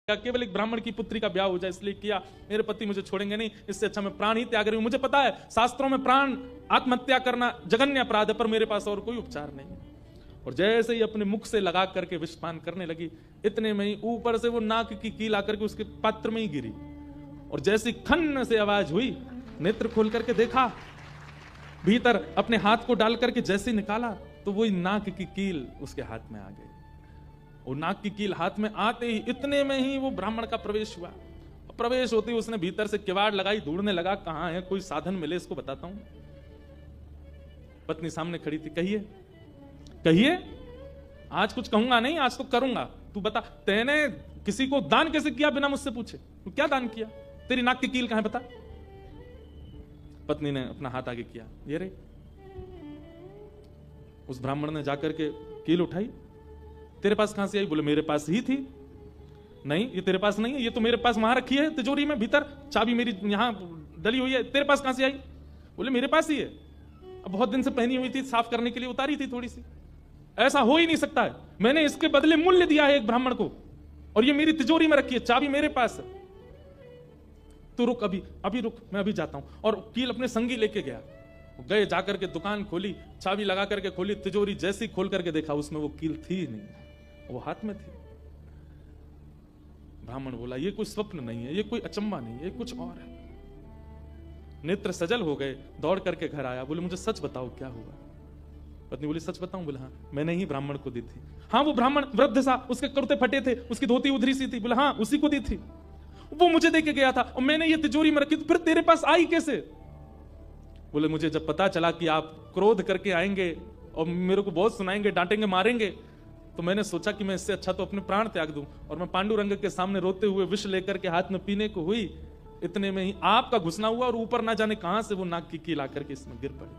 केवल एक ब्राह्मण की पुत्री का ब्याह हो जाए इसलिए किया, मेरे पति मुझे छोड़ेंगे नहीं, इससे अच्छा मैं प्राण ही त्याग रही हूं। मुझे पता है शास्त्रों में प्राण आत्महत्या करना जघन्य अपराध है, पर मेरे पास और कोई उपचार नहीं है। और जैसे ही अपने मुख से लगा करके विषपान करने लगी, इतने में ही ऊपर से वो नाक की कील आकर के उसके पात्र में ही गिरी। और जैसी खन्न से आवाज हुई, नेत्र खोल करके देखा, भीतर अपने हाथ को डाल करके जैसे निकाला तो वही नाक की कील उसके हाथ में आ गई। वो नाक की कील हाथ में आते ही इतने में ही वो ब्राह्मण का प्रवेश हुआ। प्रवेश होते ही उसने भीतर से किवाड़ लगाई, ढूंढने लगा कहां है, कोई साधन मिले इसको बताता हूं। पत्नी सामने खड़ी थी, कहिए कहिए, आज कुछ कहूंगा नहीं, आज तो करूंगा, तू बता तैने किसी को दान कैसे किया बिना मुझसे पूछे, तू क्या दान किया, तेरी नाक की कील कहां है बता। पत्नी ने अपना हाथ आगे किया, ये रे। उस ब्राह्मण ने जाकर के कील उठाई, तेरे पास कहां से आई? बोले मेरे पास ही थी। नहीं, ये तेरे पास नहीं है, ये तो मेरे पास वहां रखी है तिजोरी में, भीतर चाबी मेरी यहां डली हुई है, तेरे पास कहां से आई? बोले मेरे पास ही है, अब बहुत दिन से पहनी हुई थी, साफ करने के लिए उतारी थी थोड़ी सी। ऐसा हो ही नहीं सकता है, मैंने इसके बदले मूल्य दिया है एक ब्राह्मण को, और ये मेरी तिजोरी में रखी है, चाबी मेरे पास है। तो रुक, अभी रुक, मैं अभी जाता हूं। और कील अपने संगी लेके गया, गए, जाकर के दुकान खोली, चाबी लगा करके खोली, तिजोरी जैसी खोल करके देखा उसमें वो कील थी नहीं, वो हाथ में थी। ब्राह्मण बोला ये कोई स्वप्न नहीं है, ये कोई अचंबा नहीं है, ये कुछ और है। नेत्र सजल हो गए, दौड़ करके घर आया, बोले मुझे सच बताओ क्या हुआ। पत्नी बोली सच बताऊं? बोले हाँ, मैंने ही ब्राह्मण को दी थी। हाँ, वो ब्राह्मण वृद्ध सा, उसके कुर्ते फटे थे, उसकी धोती उधरी सी थी। बोले हाँ, उसी को दी थी, वो मुझे दे के गया था, और मैंने ये तिजोरी में रखी, तो फिर तेरे पास आई कैसे? बोले मुझे जब पता चला कि आप क्रोध करके आएंगे और मेरे को बहुत सुनाएंगे, डांटेंगे, मारेंगे, तो मैंने सोचा कि मैं इससे अच्छा तो अपने प्राण त्याग दूं। और मैं पांडुरंग के सामने रोते हुए विष लेकर के हाथ में पीने को हुई, इतने में ही आपका घुसना हुआ और ऊपर ना जाने कहां से वो नाक की कील आकर के इसमें गिर पड़ी।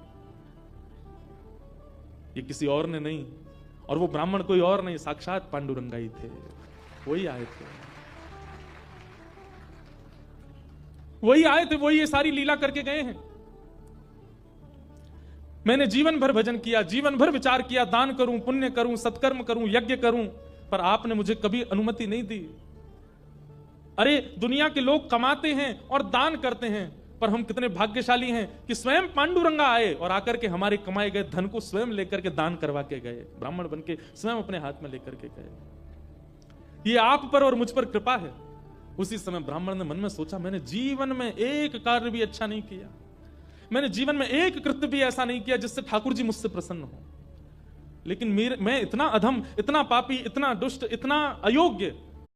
ये किसी और ने नहीं, और वो ब्राह्मण कोई और नहीं, साक्षात पांडुरंगा ही थे, वही आए थे, वही आए थे, वही ये सारी लीला करके गए हैं। मैंने जीवन भर भजन किया, जीवन भर विचार किया, दान करूं, पुण्य करूं, सत्कर्म करूं, यज्ञ करूं, पर आपने मुझे कभी अनुमति नहीं दी। अरे दुनिया के लोग कमाते हैं और दान करते हैं, पर हम कितने भाग्यशाली हैं कि स्वयं पांडुरंगा आए और आकर के हमारे कमाए गए धन को स्वयं लेकर के दान करवा के गए, ब्राह्मण बन के स्वयं अपने हाथ में लेकर के गए। ये आप पर और मुझ पर कृपा है। उसी समय ब्राह्मण ने मन में सोचा, मैंने जीवन में एक कार्य भी अच्छा नहीं किया, मैंने जीवन में एक कृत्य भी ऐसा नहीं किया जिससे ठाकुर जी मुझसे प्रसन्न हो, लेकिन मैं इतना अधम, इतना पापी, इतना दुष्ट, इतना अयोग्य